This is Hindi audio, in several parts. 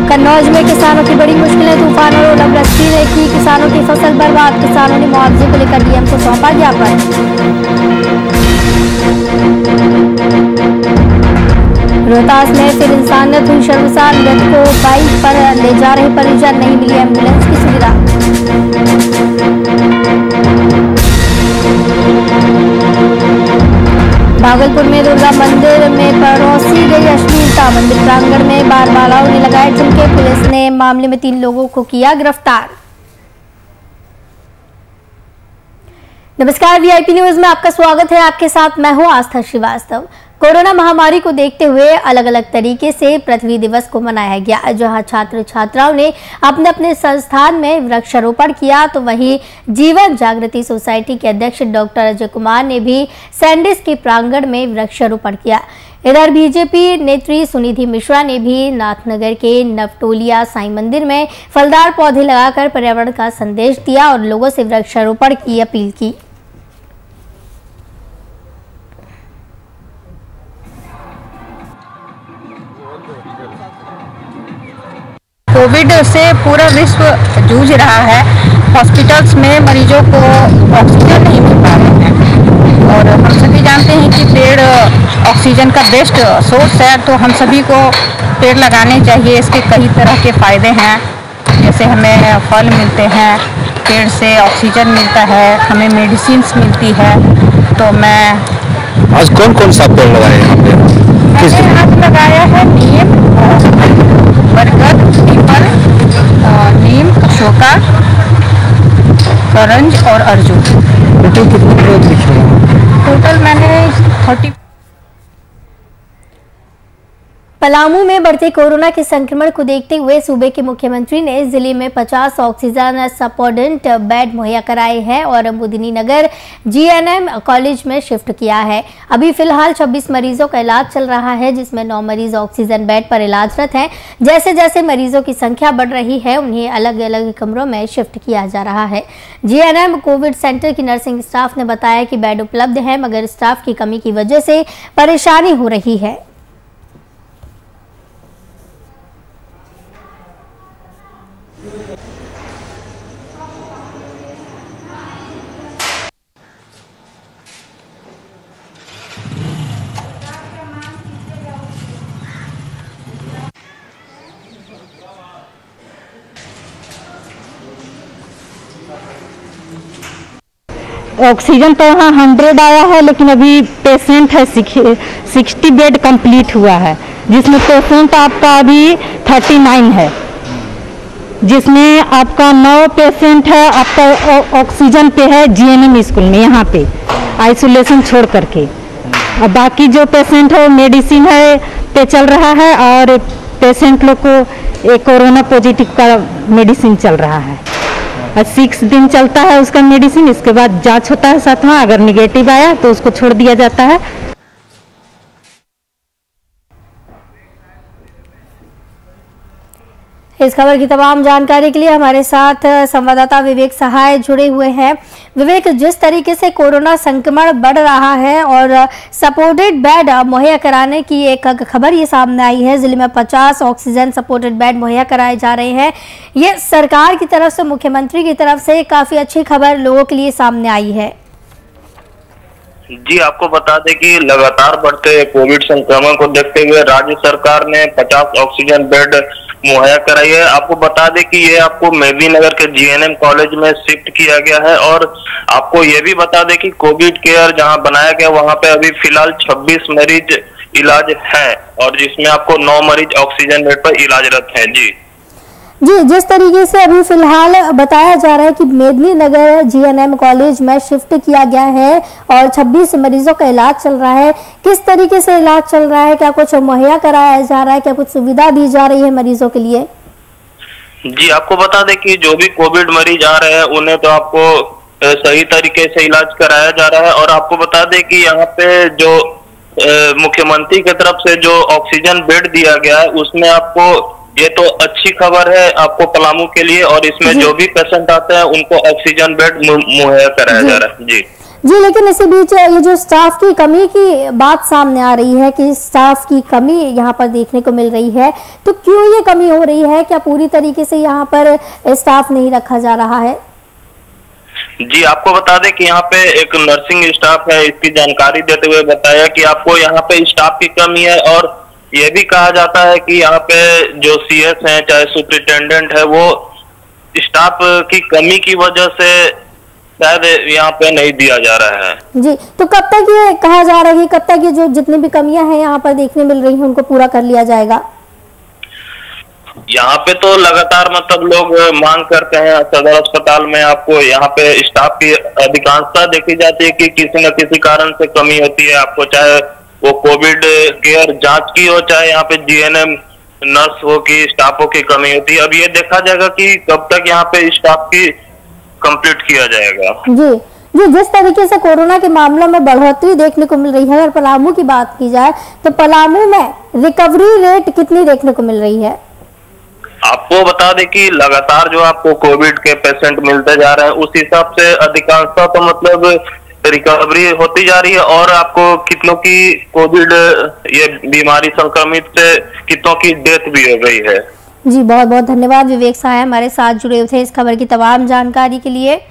कन्नौज में किसानों की बड़ी मुश्किलें, तूफान और ओलावृष्टि ने की किसानों की फसल बर्बाद। किसानों ने मुआवजे को लेकर डीएम को सौंपा ज्ञापन। रोहतास में फिर इंसानियत हुई शर्मसार, मृत को बाइक पर ले जा रहे परिजन, नहीं मिली एम्बुलेंस की सुविधा। भागलपुर में दुर्गा मंदिर में परोसी गई अश्लीलता, मंदिर प्रांगण में बार बालाओं ने लगाए ठुमके। पुलिस ने मामले में 3 लोगों को किया गिरफ्तार। नमस्कार, वीआईपी न्यूज में आपका स्वागत है। आपके साथ मैं हूं आस्था श्रीवास्तव। कोरोना महामारी को देखते हुए अलग अलग तरीके से पृथ्वी दिवस को मनाया गया। जहां छात्र छात्राओं ने अपने अपने संस्थान में वृक्षारोपण किया, तो वहीं जीवन जागृति सोसाइटी के अध्यक्ष डॉक्टर अजय कुमार ने भी सैंडिस के प्रांगण में वृक्षारोपण किया। इधर बीजेपी नेत्री सुनिधि मिश्रा ने भी नाथनगर के नवटोलिया साईं मंदिर में फलदार पौधे लगाकर पर्यावरण का संदेश दिया और लोगों से वृक्षारोपण की अपील की। कोविड से पूरा विश्व जूझ रहा है। हॉस्पिटल्स में मरीजों को ऑक्सीजन नहीं मिल पा रहे हैं और हम सभी जानते हैं कि पेड़ ऑक्सीजन का बेस्ट सोर्स है, तो हम सभी को पेड़ लगाने चाहिए। इसके कई तरह के फ़ायदे हैं, जैसे हमें फल मिलते हैं, पेड़ से ऑक्सीजन मिलता है, हमें मेडिसिन्स मिलती है। तो मैं आज कौन कौन सा पेड़ लगाए हैं? मैंने आज लगाया है नीम, बरगद, पीपल, नीम, अशोका, करंज और अर्जुन। टोटल कितने पेड़ लिखे हैं? टोटल मैंने 30। पलामू में बढ़ते कोरोना के संक्रमण को देखते हुए सूबे के मुख्यमंत्री ने जिले में 50 ऑक्सीजन सपोर्टेंट बेड मुहैया कराए हैं और बुधनी नगर जीएनएम कॉलेज में शिफ्ट किया है। अभी फिलहाल 26 मरीजों का इलाज चल रहा है, जिसमें 9 मरीज ऑक्सीजन बेड पर इलाजरत हैं। जैसे जैसे मरीजों की संख्या बढ़ रही है, उन्हें अलग अलग कमरों में शिफ्ट किया जा रहा है। जीएनएम कोविड सेंटर की नर्सिंग स्टाफ ने बताया कि बेड उपलब्ध है, मगर स्टाफ की कमी की वजह से परेशानी हो रही है। ऑक्सीजन तो यहाँ 100 आया है, लेकिन अभी पेशेंट है 60 बेड कंप्लीट हुआ है, जिसमें पेशेंट आपका अभी 39 है, जिसमें आपका 9 पेशेंट है आपका ऑक्सीजन पे है जीएनएम स्कूल में, यहाँ पे आइसोलेशन छोड़ करके। और बाकी जो पेशेंट है मेडिसिन है पे चल रहा है, और पेशेंट लोग को कोरोना पॉजिटिव का मेडिसिन चल रहा है। 6 दिन चलता है उसका मेडिसिन, इसके बाद जांच होता है 7वां, अगर निगेटिव आया तो उसको छोड़ दिया जाता है। इस खबर की तमाम जानकारी के लिए हमारे साथ संवाददाता विवेक सहाय जुड़े हुए हैं। विवेक, जिस तरीके से कोरोना संक्रमण बढ़ रहा है और सपोर्टेड बेड मुहैया कराने की एक खबर ये सामने आई है, जिले में 50 ऑक्सीजन सपोर्टेड बेड मुहैया कराए जा रहे हैं। ये सरकार की तरफ से, मुख्यमंत्री की तरफ से काफी अच्छी खबर लोगों के लिए सामने आई है। जी, आपको बता दें कि लगातार बढ़ते कोविड संक्रमण को देखते हुए राज्य सरकार ने 50 ऑक्सीजन बेड मुहैया कराई है। आपको बता दें कि ये आपको मेदिनीनगर के जीएनएम कॉलेज में शिफ्ट किया गया है, और आपको ये भी बता दें कि कोविड केयर जहां बनाया गया वहां पे अभी फिलहाल 26 मरीज इलाज है, और जिसमें आपको 9 मरीज ऑक्सीजन बेड पर इलाजरत हैं। जी, जिस तरीके से अभी फिलहाल बताया जा रहा है कि मेदिनीनगर जीएनएम कॉलेज में शिफ्ट किया गया है और 26 मरीजों का इलाज चल रहा है, किस तरीके से इलाज चल रहा है? क्या कुछ मुहैया कराया जा रहा है? क्या कुछ सुविधा दी जा रही है मरीजों के लिए? जी, आपको बता दें कि जो भी कोविड मरीज आ रहे हैं उन्हें तो आपको सही तरीके से इलाज कराया जा रहा है। और आपको बता दें कि यहाँ पे जो मुख्यमंत्री की तरफ से जो ऑक्सीजन बेड दिया गया है, उसमें आपको ये तो अच्छी खबर है आपको पलामू के लिए, और इसमें जो भी पेशेंट आते हैं उनको ऑक्सीजन बेड मुहैया कराया जा रहा है। जी, जी, लेकिन इसी बीच ये जो स्टाफ की कमी की बात सामने आ रही है कि स्टाफ की कमी यहाँ पर देखने को मिल रही है, तो क्यों ये कमी हो रही है? क्या पूरी तरीके से यहाँ पर स्टाफ नहीं रखा जा रहा है? जी, आपको बता दें कि यहाँ पे एक नर्सिंग स्टाफ है, इसकी जानकारी देते हुए बताया कि आपको यहाँ पे स्टाफ की कमी है और ये भी कहा जाता है कि यहाँ पे जो सीएस हैं चाहे सुपरिटेंडेंट है वो स्टाफ की कमी की वजह से शायद यहाँ पे नहीं दिया जा रहा है। जी, तो कब तक ये कहा जा रहा है, कब तक ये जो जितनी भी कमियां हैं यहाँ पर देखने मिल रही हैं उनको पूरा कर लिया जाएगा? यहाँ पे तो लगातार मतलब लोग मांग करते हैं। सदर अस्पताल में आपको यहाँ पे स्टाफ की अधिकांशता देखी जाती है कि किसी न किसी कारण से कमी होती है। आपको चाहे वो कोविड केयर जांच की हो, चाहे यहाँ पे जीएनएम नर्स हो की स्टाफों की कमी होती है। अब ये देखा जाएगा कि कब तक यहाँ पे स्टाफ की कंप्लीट किया जाएगा। जी जी, जिस तरीके से कोरोना के मामलों में बढ़ोतरी देखने को मिल रही है, अगर पलामू की बात की जाए तो पलामू में रिकवरी रेट कितनी देखने को मिल रही है? आपको बता दें कि लगातार जो आपको कोविड के पेशेंट मिलते जा रहे हैं उस हिसाब से अधिकांशता तो मतलब रिकवरी होती जा रही है और आपको कितनों की कोविड ये बीमारी संक्रमित से कितनों की डेथ भी हो गई है। जी, बहुत बहुत धन्यवाद विवेक साय हमारे साथ जुड़े थे इस खबर की तमाम जानकारी के लिए।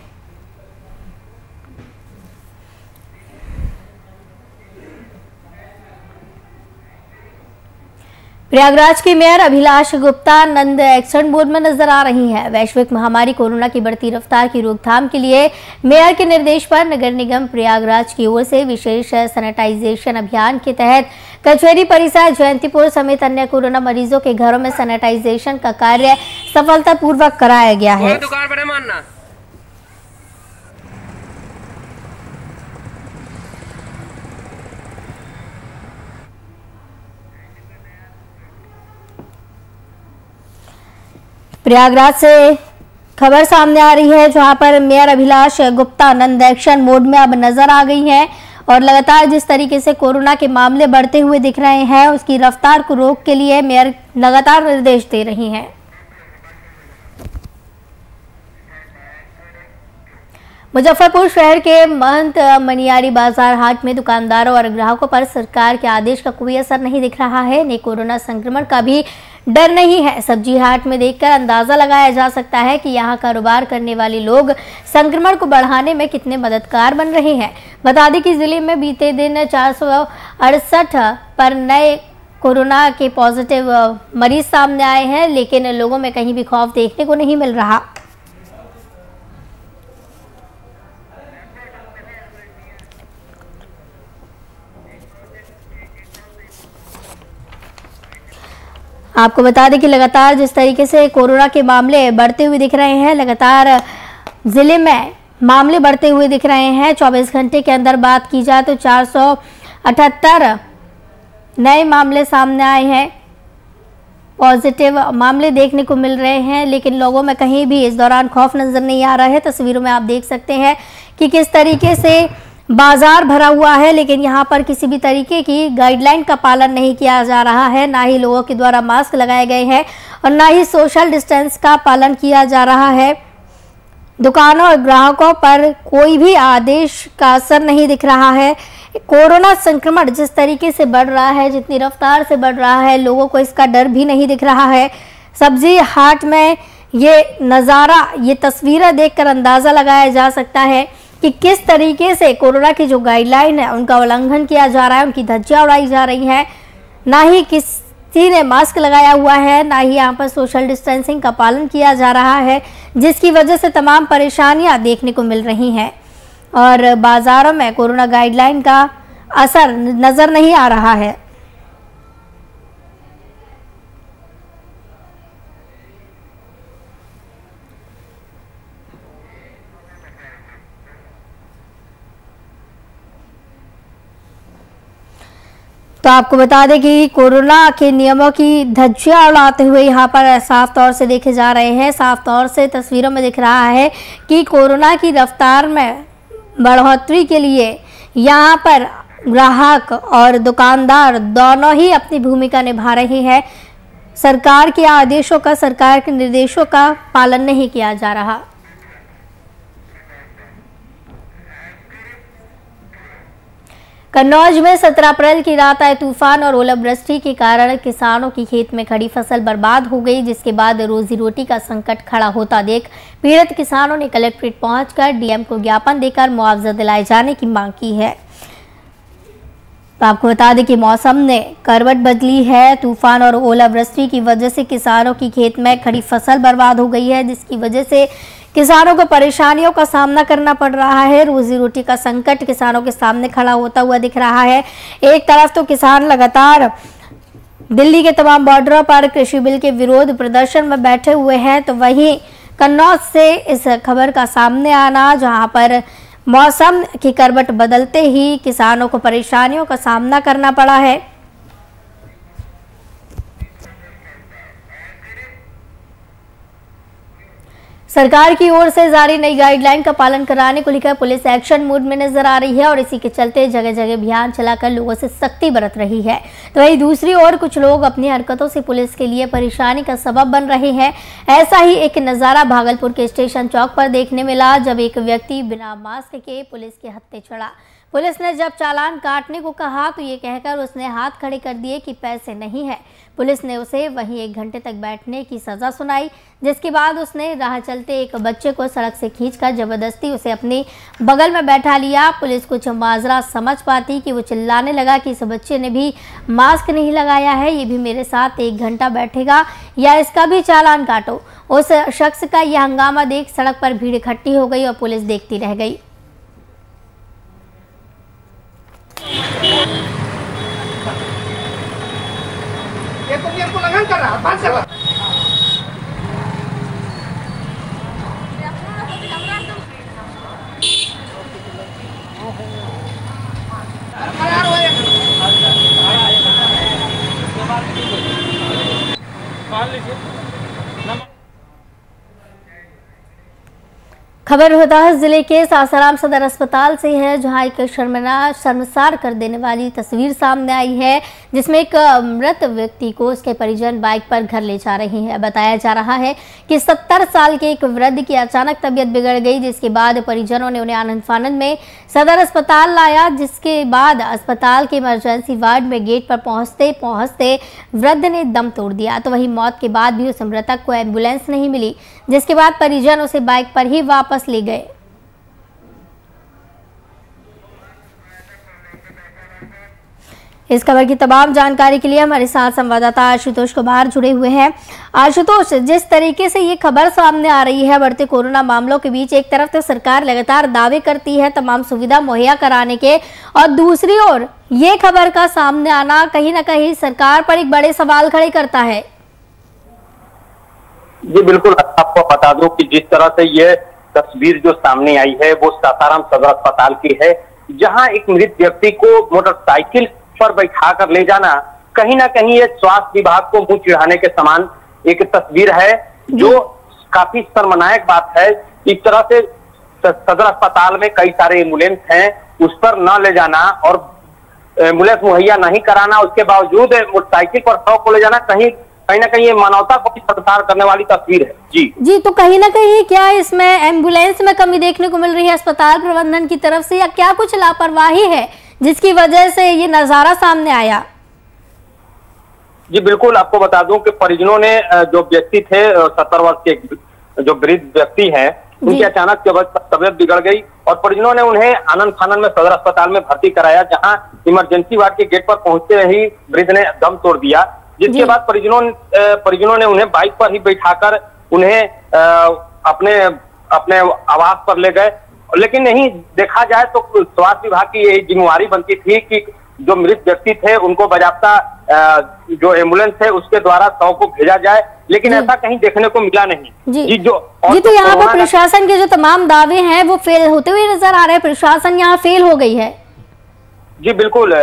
प्रयागराज की मेयर अभिलाष गुप्ता नंद एक्शन बोर्ड में नजर आ रही हैं। वैश्विक महामारी कोरोना की बढ़ती रफ्तार की रोकथाम के लिए मेयर के निर्देश पर नगर निगम प्रयागराज की ओर से विशेष सैनिटाइजेशन अभियान के तहत कचहरी परिसर, जयंतीपुर समेत अन्य कोरोना मरीजों के घरों में सैनिटाइजेशन का कार्य सफलतापूर्वक कराया गया है। प्रयागराज से खबर सामने आ रही है जहां पर मेयर अभिलाष गुप्ता नंद एक्शन मोड में अब नजर आ गई हैं और लगातार जिस तरीके से कोरोना के मामले बढ़ते हुए दिख रहे हैं उसकी रफ्तार को रोक के लिए मेयर लगातार निर्देश दे रही हैं। मुजफ्फरपुर शहर के महंत मनियारी बाजार हाट में दुकानदारों और ग्राहकों पर सरकार के आदेश का कोई असर नहीं दिख रहा है, ने कोरोना संक्रमण का भी डर नहीं है। सब्जी हाट में देखकर अंदाजा लगाया जा सकता है कि यहाँ कारोबार करने वाले लोग संक्रमण को बढ़ाने में कितने मददगार बन रहे हैं। बता दें कि जिले में बीते दिन 468 पर नए कोरोना के पॉजिटिव मरीज सामने आए हैं, लेकिन लोगों में कहीं भी खौफ देखने को नहीं मिल रहा। आपको बता दें कि लगातार जिस तरीके से कोरोना के मामले बढ़ते हुए दिख रहे हैं, लगातार जिले में मामले बढ़ते हुए दिख रहे हैं। 24 घंटे के अंदर बात की जाए तो 478 नए मामले सामने आए हैं, पॉजिटिव मामले देखने को मिल रहे हैं, लेकिन लोगों में कहीं भी इस दौरान खौफ नजर नहीं आ रहा है। तस्वीरों में आप देख सकते हैं कि किस तरीके से बाजार भरा हुआ है, लेकिन यहाँ पर किसी भी तरीके की गाइडलाइन का पालन नहीं किया जा रहा है। ना ही लोगों के द्वारा मास्क लगाए गए हैं और ना ही सोशल डिस्टेंस का पालन किया जा रहा है। दुकानों और ग्राहकों पर कोई भी आदेश का असर नहीं दिख रहा है। कोरोना संक्रमण जिस तरीके से बढ़ रहा है, जितनी रफ्तार से बढ़ रहा है, लोगों को इसका डर भी नहीं दिख रहा है। सब्जी हाट में ये नज़ारा, ये तस्वीरें देखकर अंदाज़ा लगाया जा सकता है कि किस तरीके से कोरोना की जो गाइडलाइन है उनका उल्लंघन किया जा रहा है, उनकी धज्जियां उड़ाई जा रही हैं। ना ही किसी ने मास्क लगाया हुआ है, ना ही यहाँ पर सोशल डिस्टेंसिंग का पालन किया जा रहा है, जिसकी वजह से तमाम परेशानियां देखने को मिल रही हैं और बाज़ारों में कोरोना गाइडलाइन का असर नज़र नहीं आ रहा है। तो आपको बता दें कि कोरोना के नियमों की धज्जियां उड़ाते हुए यहाँ पर साफ तौर से देखे जा रहे हैं। साफ तौर से तस्वीरों में दिख रहा है कि कोरोना की रफ्तार में बढ़ोतरी के लिए यहाँ पर ग्राहक और दुकानदार दोनों ही अपनी भूमिका निभा रहे हैं। सरकार के आदेशों का, सरकार के निर्देशों का पालन नहीं किया जा रहा। कन्नौज में 17 अप्रैल की रात आए तूफान और ओलावृष्टि के कारण किसानों की खेत में खड़ी फसल बर्बाद हो गई, जिसके बाद रोजी रोटी का संकट खड़ा होता देख पीड़ित किसानों ने कलेक्ट्रेट पहुंचकर डीएम को ज्ञापन देकर मुआवजा दिलाए जाने की मांग की है। तो आपको बता दें कि मौसम ने करवट बदली है। तूफान और ओलावृष्टि की वजह से किसानों की खेत में खड़ी फसल बर्बाद हो गई है, जिसकी वजह से किसानों को परेशानियों का सामना करना पड़ रहा है। रोजी रोटी का संकट किसानों के सामने खड़ा होता हुआ दिख रहा है। एक तरफ तो किसान लगातार दिल्ली के तमाम बॉर्डरों पर कृषि बिल के विरोध प्रदर्शन में बैठे हुए हैं, तो वहीं कन्नौज से इस खबर का सामने आना, जहां पर मौसम की करवट बदलते ही किसानों को परेशानियों का सामना करना पड़ा है। सरकार की ओर से जारी नई गाइडलाइन का पालन कराने को लेकर पुलिस एक्शन मोड में नजर आ रही है और इसी के चलते जगह जगह अभियान चलाकर लोगों से सख्ती बरत रही है। तो वहीं दूसरी ओर कुछ लोग अपनी हरकतों से पुलिस के लिए परेशानी का सबब बन रहे हैं। ऐसा ही एक नजारा भागलपुर के स्टेशन चौक पर देखने मिला, जब एक व्यक्ति बिना मास्क के पुलिस के हत्थे चढ़ा। पुलिस ने जब चालान काटने को कहा तो ये कहकर उसने हाथ खड़े कर दिए कि पैसे नहीं है। पुलिस ने उसे वहीं 1 घंटे तक बैठने की सजा सुनाई, जिसके बाद उसने राह चलते एक बच्चे को सड़क से खींचकर जबरदस्ती उसे अपने बगल में बैठा लिया। पुलिस कुछ माजरा समझ पाती कि वो चिल्लाने लगा कि इस बच्चे ने भी मास्क नहीं लगाया है, ये भी मेरे साथ 1 घंटा बैठेगा या इसका भी चालान काटो। उस शख्स का यह हंगामा देख सड़क पर भीड़ इकट्ठी हो गई और पुलिस देखती रह गई। ये तो नियम को उल्लंघन कर रहा है, कर रहा। खबर रोहतास जिले के सासाराम सदर अस्पताल से है, जहां एक शर्मसार कर देने वाली तस्वीर सामने आई है, जिसमें एक मृत व्यक्ति को उसके परिजन बाइक पर घर ले जा रहे हैं। बताया जा रहा है कि 70 साल के एक वृद्ध की अचानक तबीयत बिगड़ गई, जिसके बाद परिजनों ने उन्हें आनंद फानंद में सदर अस्पताल लाया, जिसके बाद अस्पताल के इमरजेंसी वार्ड में गेट पर पहुंचते पहुंचते वृद्ध ने दम तोड़ दिया। तो वहीं मौत के बाद भी उस मृतक को एम्बुलेंस नहीं मिली, जिसके बाद परिजन उसे बाइक पर ही वापस ले गए। इस खबर की तमाम जानकारी के लिए हमारे साथ संवाददाता आशुतोष कुमार जुड़े हुए हैं। आशुतोष, जिस तरीके से ये खबर सामने आ रही है बढ़ते कोरोना मामलों के बीच, एक तरफ तो सरकार लगातार दावे करती है तमाम सुविधा मुहैया कराने के, और दूसरी ओर ये खबर का सामने आना कहीं ना कहीं सरकार पर एक बड़े सवाल खड़े करता है। जी बिल्कुल, आपको बता दूं कि जिस तरह से ये तस्वीर जो सामने आई है वो सासाराम सदर अस्पताल की है, जहां एक मृत व्यक्ति को मोटरसाइकिल पर बैठा कर ले जाना कहीं ना कहीं ये स्वास्थ्य विभाग को मुंह चिढ़ाने के समान एक तस्वीर है, जो काफी शर्मनाक बात है। इस तरह से सदर अस्पताल में कई सारे एम्बुलेंस हैं, उस पर न ले जाना और एम्बुलेंस मुहैया नहीं कराना, उसके बावजूद मोटरसाइकिल पर 100 को ले जाना कहीं ना कहीं ये मानवता को भी संसार करने वाली तस्वीर है। जी, तो कहीं ना कहीं क्या इसमें एम्बुलेंस में कमी देखने को मिल रही है अस्पताल प्रबंधन की तरफ से, या क्या कुछ लापरवाही है जिसकी वजह से ये नजारा सामने आया? जी बिल्कुल, आपको बता दूं कि परिजनों ने जो व्यक्ति थे 70 वर्ष के जो वृद्ध व्यक्ति हैं, उनकी अचानक तबियत बिगड़ गई और परिजनों ने उन्हें आनंद फानंद में सदर अस्पताल में भर्ती कराया, जहां इमरजेंसी वार्ड के गेट पर पहुंचते ही वृद्ध ने दम तोड़ दिया, जिसके बाद परिजनों ने उन्हें बाइक पर ही बैठाकर उन्हें अपने आवास पर ले गए। लेकिन नहीं, देखा जाए तो स्वास्थ्य विभाग की यही जिम्मेवारी बनती थी कि जो मृत व्यक्ति थे उनको बाजाप्ता जो एम्बुलेंस है उसके द्वारा 100 को भेजा जाए, लेकिन ऐसा कहीं देखने को मिला नहीं। जी तो यहाँ पर प्रशासन के जो तमाम दावे हैं वो फेल होते हुए नजर आ रहे हैं। प्रशासन यहाँ फेल हो गई है। जी बिल्कुल,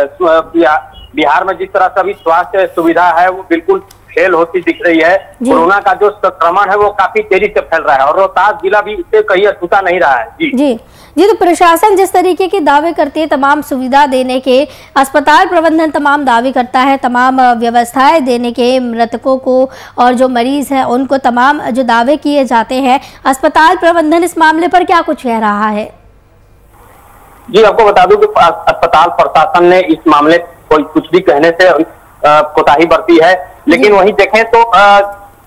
बिहार में जिस तरह से अभी स्वास्थ्य सुविधा है वो बिल्कुल फेल होती दिख रही है। कोरोना का जो संक्रमण है वो काफी तेजी से फैल रहा है और रोहतास जिला भी इससे कहीं अछूता नहीं रहा है। जी, तो प्रशासन जिस तरीके के दावे करती है तमाम सुविधा देने के, अस्पताल प्रबंधन तमाम दावे करता है तमाम व्यवस्थाएं देने के मृतकों को, और जो मरीज है उनको तमाम जो दावे किए जाते हैं, अस्पताल प्रबंधन इस मामले पर क्या कुछ कह रहा है? जी, आपको बता दूं कि अस्पताल प्रशासन ने इस मामले कोई कुछ भी कहने से कोताही बरती है, लेकिन वहीं देखें तो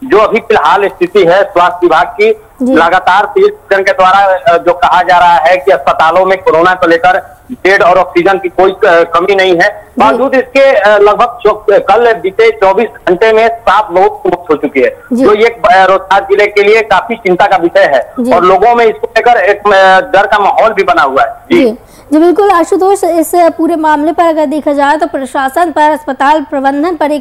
जो अभी फिलहाल स्थिति है स्वास्थ्य विभाग की, लगातार के द्वारा जो कहा जा रहा है कि अस्पतालों में कोरोना को लेकर बेड और ऑक्सीजन की कोई कमी नहीं है। बावजूद इसके लगभग कल बीते 24 घंटे में 7 लोग की मौत हो चुकी है, जो ये रोहतास जिले के लिए काफी चिंता का विषय है और लोगों में इसको लेकर एक डर का माहौल भी बना हुआ है। जी बिल्कुल आशुतोष, इस पूरे मामले पर अगर देखा जाए तो प्रशासन पर, अस्पताल प्रबंधन पर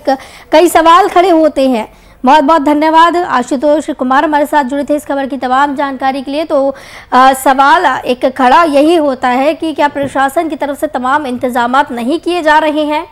कई सवाल खड़े होते हैं। बहुत बहुत धन्यवाद आशुतोष कुमार हमारे साथ जुड़े थे इस खबर की तमाम जानकारी के लिए। तो सवाल एक खड़ा यही होता है कि क्या प्रशासन की तरफ से तमाम इंतजामात नहीं किए जा रहे हैं।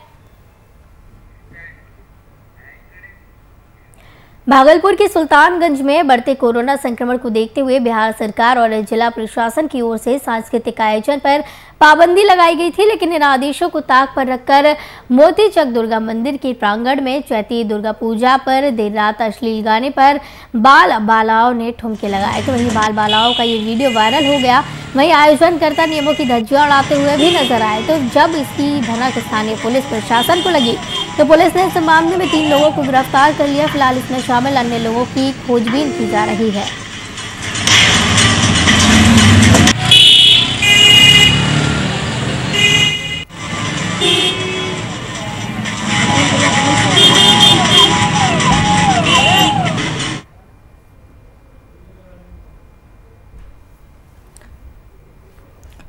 भागलपुर के सुल्तानगंज में बढ़ते कोरोना संक्रमण को देखते हुए बिहार सरकार और जिला प्रशासन की ओर से सांस्कृतिक आयोजन पर पाबंदी लगाई गई थी, लेकिन इन आदेशों को ताक पर रखकर मोतीचक दुर्गा मंदिर के प्रांगण में चैती दुर्गा पूजा पर देर रात अश्लील गाने पर बाल बालाओं ने ठुमके लगाए। तो वहीं बाल बालाओं का ये वीडियो वायरल हो गया। वहीं आयोजनकर्ता नियमों की धज्जियां उड़ाते हुए भी नजर आए। तो जब इसकी भनक स्थानीय पुलिस प्रशासन को लगी तो पुलिस ने इस मामले में 3 लोगों को गिरफ्तार कर लिया। फिलहाल इसमें शामिल अन्य लोगों की खोजबीन की जा रही है।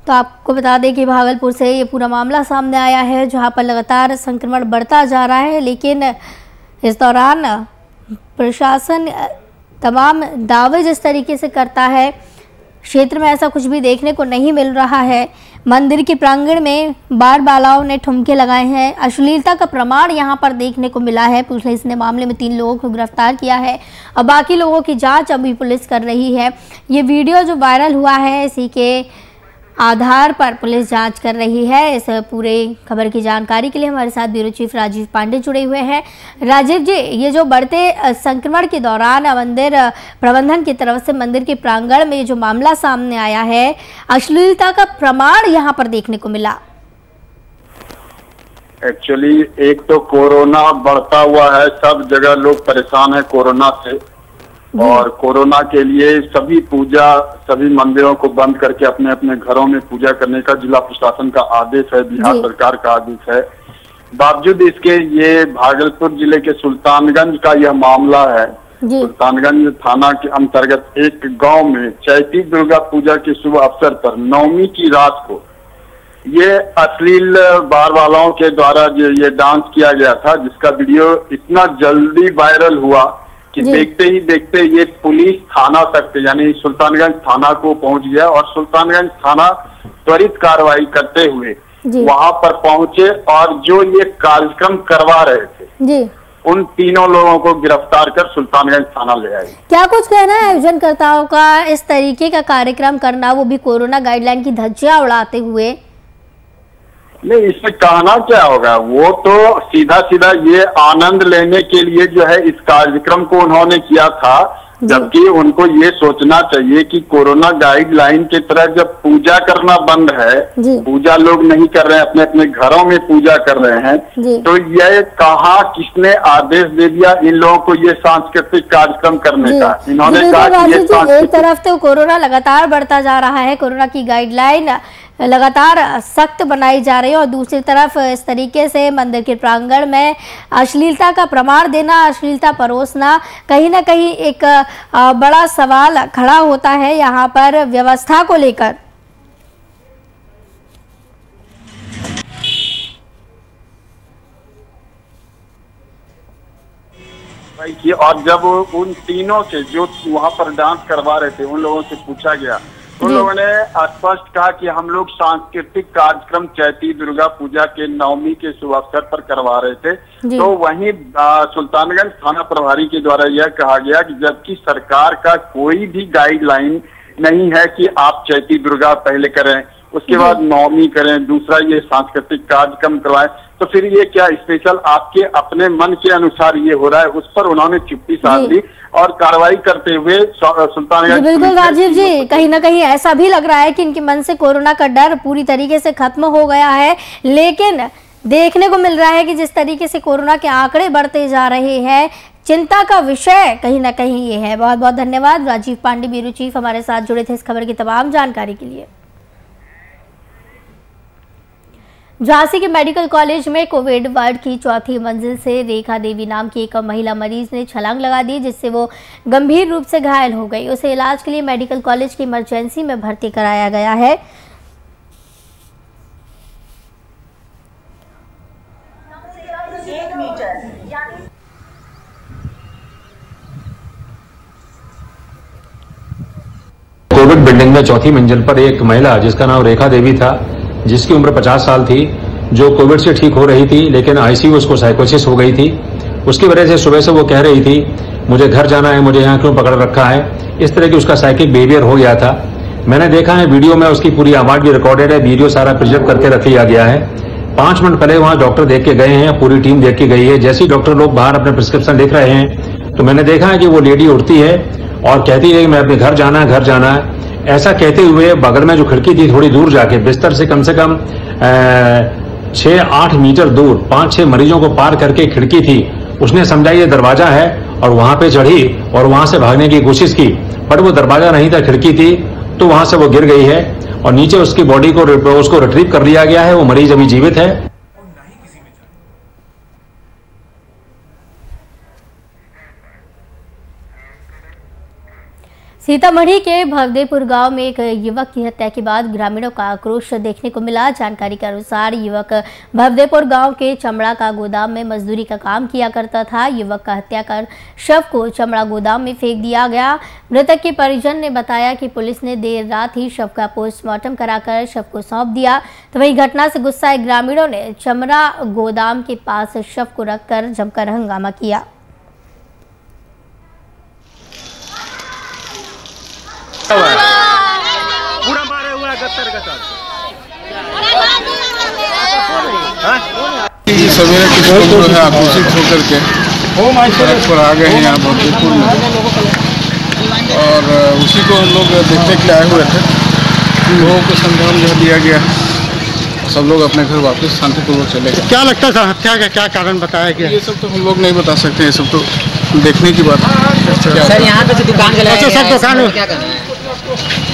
तो आपको बता दें कि भागलपुर से ये पूरा मामला सामने आया है, जहां पर लगातार संक्रमण बढ़ता जा रहा है, लेकिन इस दौरान प्रशासन तमाम दावे जिस तरीके से करता है, क्षेत्र में ऐसा कुछ भी देखने को नहीं मिल रहा है। मंदिर के प्रांगण में बाल बालाओं ने ठुमके लगाए हैं, अश्लीलता का प्रमाण यहां पर देखने को मिला है। पुलिस ने मामले में 3 लोगों को गिरफ्तार किया है और बाकी लोगों की जांच अभी पुलिस कर रही है। ये वीडियो जो वायरल हुआ है, इसी के आधार पर पुलिस जांच कर रही है। इस पूरे खबर की जानकारी के लिए हमारे साथ ब्यूरो चीफ राजीव पांडे जुड़े हुए हैं। राजीव जी, ये जो बढ़ते संक्रमण के दौरान मंदिर प्रबंधन की तरफ से मंदिर के प्रांगण में जो मामला सामने आया है, अश्लीलता का प्रमाण यहाँ पर देखने को मिला। एक्चुअली एक तो कोरोना बढ़ता हुआ है, सब जगह लोग परेशान है कोरोना से, और कोरोना के लिए सभी पूजा, सभी मंदिरों को बंद करके अपने अपने घरों में पूजा करने का जिला प्रशासन का आदेश है, बिहार सरकार का आदेश है। बावजूद इसके ये भागलपुर जिले के सुल्तानगंज का यह मामला है। सुल्तानगंज थाना के अंतर्गत एक गांव में चैती दुर्गा पूजा के शुभ अवसर पर 9वीं की रात को ये अश्लील बाल बालाओं के द्वारा जो ये डांस किया गया था, जिसका वीडियो इतना जल्दी वायरल हुआ कि देखते ही देखते ये पुलिस थाना तक, यानी सुल्तानगंज थाना को पहुंच गया और सुल्तानगंज थाना त्वरित कार्रवाई करते हुए वहां पर पहुंचे और जो ये कार्यक्रम करवा रहे थे उन 3 लोगों को गिरफ्तार कर सुल्तानगंज थाना ले आए। क्या कुछ कहना है आयोजनकर्ताओं का इस तरीके का कार्यक्रम करना, वो भी कोरोना गाइडलाइन की धज्जियां उड़ाते हुए? नहीं, इसमें कहना क्या होगा, वो तो सीधा सीधा ये आनंद लेने के लिए जो है इस कार्यक्रम को उन्होंने किया था, जबकि उनको ये सोचना चाहिए कि कोरोना गाइडलाइन की तरह जब पूजा करना बंद है, पूजा लोग नहीं कर रहे हैं, अपने अपने घरों में पूजा कर रहे हैं, तो ये कहाँ किसने आदेश दे दिया इन लोगों को ये सांस्कृतिक कार्यक्रम करने का? इन्होंने कहा कि ये एक तरफ तो कोरोना लगातार बढ़ता जा रहा है, कोरोना की गाइडलाइन लगातार सख्त बनाई जा रही है, और दूसरी तरफ इस तरीके से मंदिर के प्रांगण में अश्लीलता का प्रमाण देना, अश्लीलता परोसना, कहीं ना कहीं एक बड़ा सवाल खड़ा होता है यहाँ पर व्यवस्था को लेकर। और जब उन 3 से जो वहाँ पर डांस करवा रहे थे उन लोगों से पूछा गया, उन लोगों ने स्पष्ट कहा कि हम लोग सांस्कृतिक कार्यक्रम चैती दुर्गा पूजा के 9वीं के शुभ अवसर पर करवा रहे थे। तो वहीं सुल्तानगंज थाना प्रभारी के द्वारा यह कहा गया कि जबकि सरकार का कोई भी गाइडलाइन नहीं है कि आप चैती दुर्गा पहले करें, उसके बाद नवमी करें, दूसरा ये सांस्कृतिक कार्यक्रम करवाएं, तो फिर ये क्या स्पेशल आपके अपने मन के अनुसार ये हो रहा है? उस पर उन्होंने चुप्पी साध ली और कार्रवाई करते हुए सुल्तानगंज। बिल्कुल राजीव जी, कहीं ना कहीं ऐसा भी लग रहा है कि इनके मन से कोरोना का डर पूरी तरीके से खत्म हो गया है, लेकिन देखने को मिल रहा है कि जिस तरीके से कोरोना के आंकड़े बढ़ते जा रहे हैं, चिंता का विषय कहीं ना कहीं ये है। बहुत बहुत धन्यवाद राजीव पांडे, ब्यूरो चीफ, हमारे साथ जुड़े थे इस खबर की तमाम जानकारी के लिए। झांसी के मेडिकल कॉलेज में कोविड वार्ड की चौथी मंजिल से रेखा देवी नाम की एक महिला मरीज ने छलांग लगा दी, जिससे वो गंभीर रूप से घायल हो गई। उसे इलाज के लिए मेडिकल कॉलेज की इमरजेंसी में भर्ती कराया गया है। कोविड बिल्डिंग में चौथी मंजिल पर एक महिला जिसका नाम रेखा देवी था, जिसकी उम्र 50 साल थी, जो कोविड से ठीक हो रही थी, लेकिन आईसीयू उसको साइकोसिस हो गई थी। उसकी वजह से सुबह से वो कह रही थी मुझे घर जाना है, मुझे यहाँ क्यों पकड़ रखा है, इस तरह की उसका साइकिक बिहेवियर हो गया था। मैंने देखा है वीडियो में, उसकी पूरी आवाज भी रिकॉर्डेड है, वीडियो सारा प्रिजर्व करके रख लिया गया है। 5 मिनट पहले वहाँ डॉक्टर देख के गए हैं, पूरी टीम देख के गई है। जैसे ही डॉक्टर लोग बाहर अपने प्रिस्क्रिप्शन लिख रहे हैं, तो मैंने देखा है कि वो लेडी उठती है और कहती है कि मैं अपने घर जाना है, घर जाना है। ऐसा कहते हुए बगल में जो खिड़की थी थोड़ी दूर जाके बिस्तर से कम 6-8 मीटर दूर 5-6 मरीजों को पार करके खिड़की थी, उसने समझा ये दरवाजा है और वहां पे चढ़ी और वहां से भागने की कोशिश की, बट वो दरवाजा नहीं था, खिड़की थी, तो वहां से वो गिर गई है और नीचे उसकी बॉडी को उसको रिट्रीव कर लिया गया है। वो मरीज अभी जीवित है। सीतामढ़ी के भवदेपुर गांव में एक युवक की हत्या के बाद ग्रामीणों का आक्रोश देखने को मिला। जानकारी के अनुसार युवक भवदेपुर गांव के चमड़ा का गोदाम में मजदूरी का काम किया करता था। युवक का हत्या कर शव को चमड़ा गोदाम में फेंक दिया गया। मृतक के परिजन ने बताया कि पुलिस ने देर रात ही शव का पोस्टमार्टम कराकर शव को सौंप दिया। तो वहीं घटना से गुस्साए ग्रामीणों ने चमड़ा गोदाम के पास शव को रखकर जमकर हंगामा किया। पूरा मारे हुआ गत्तर सवेरे कुछ लोग है आक्रोशित होकर के पर आ गए हैं यहाँ भवदेपुर में, और उसी को हम लोग देखने के लिए आए हुए थे। लोगों को समझाने जो दिया गया, सब लोग अपने घर वापस शांतिपूर्वक चले गए। क्या लगता था हत्या का क्या कारण बताया गया? ये सब तो हम लोग नहीं बता सकते, ये सब तो देखने की बात है। सर यहाँ पे जो दुकान जलाया अच्छा सर, दुकान क्या करना है?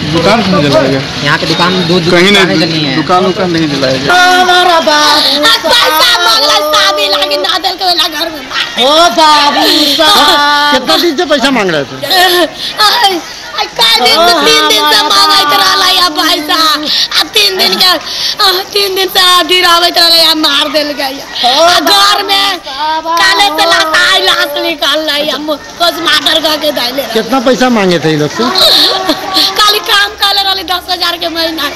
दुकान कहाँ जलाया गया? यहाँ पे दुकान दूध कहीं नहीं, दुकान उकान नहीं जलाया गया। कितना दिन से पैसा मांग रहे थे? 3 दिन से मांगत रहला पैसा, 3 दिन से आधी रावत रहला, मार दिल गया। घर में काले से लाश निकाल रही, पोस्टमार्टम करके डाले। कितना पैसा मांगे थे ये लोग से? खाली काम कर रही 10,000 के महीना।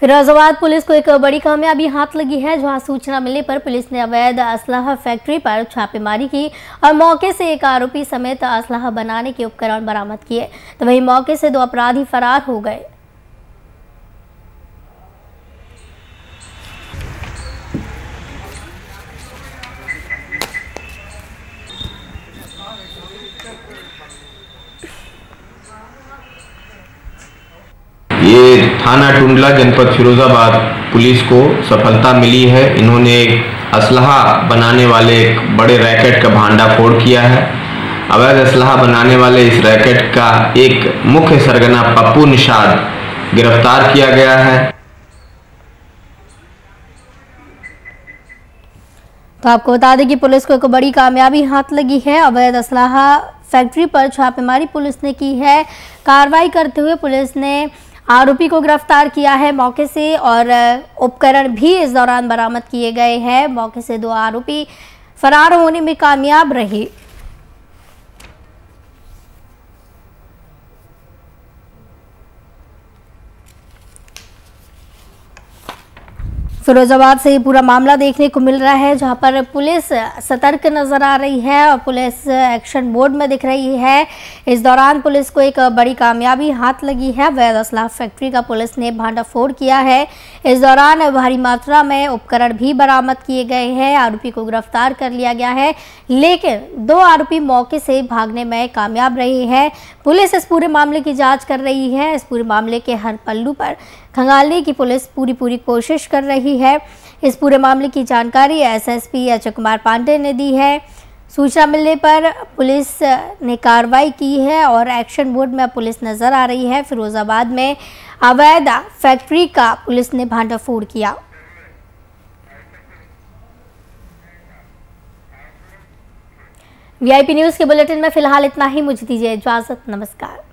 फिरोजाबाद पुलिस को एक बड़ी कामयाबी हाथ लगी है, जहां सूचना मिलने पर पुलिस ने अवैध असलाह फैक्ट्री पर छापेमारी की और मौके से एक आरोपी समेत असलाह बनाने के उपकरण बरामद किए। तो वहीं मौके से 2 अपराधी फरार हो गए। ये थाना टुंडला जनपद फिरोजाबाद पुलिस को सफलता मिली है। इन्होंने असलहा बनाने वाले एक बड़े रैकेट का भांडाफोड़ किया है। अवैध असलहा बनाने वाले इस रैकेट का एक मुख्य सरगना पप्पू निषाद गिरफ्तार किया गया है। तो आपको बता दें कि पुलिस को एक बड़ी कामयाबी हाथ लगी है। अवैध असलाहा फैक्ट्री पर छापेमारी पुलिस ने की है। कार्रवाई करते हुए पुलिस ने आरोपी को गिरफ्तार किया है मौके से, और उपकरण भी इस दौरान बरामद किए गए हैं। मौके से 2 आरोपी फरार होने में कामयाब रहे। फिरोजाबाद से ये पूरा मामला देखने को मिल रहा है, जहां पर पुलिस सतर्क नजर आ रही है और पुलिस एक्शन मोड में दिख रही है। इस दौरान पुलिस को एक बड़ी कामयाबी हाथ लगी है। अवैध असलाह फैक्ट्री का पुलिस ने भांडाफोड़ किया है। इस दौरान भारी मात्रा में उपकरण भी बरामद किए गए हैं। आरोपी को गिरफ्तार कर लिया गया है, लेकिन 2 आरोपी मौके से भागने में कामयाब रहे हैं। पुलिस इस पूरे मामले की जाँच कर रही है। इस पूरे मामले के हर पहलू पर खंगालने की पुलिस पूरी कोशिश कर रही है। इस पूरे मामले की जानकारी एसएसपी अजय कुमार पांडे ने दी है। सूचना मिलने पर पुलिस ने कार्रवाई की है और एक्शन मोड में पुलिस नजर आ रही है। फिरोजाबाद में अवैध फैक्ट्री का पुलिस ने भांडाफोड़ किया। वीआईपी न्यूज़ के बुलेटिन में फिलहाल इतना ही। मुझे दीजिए इजाजत। नमस्कार।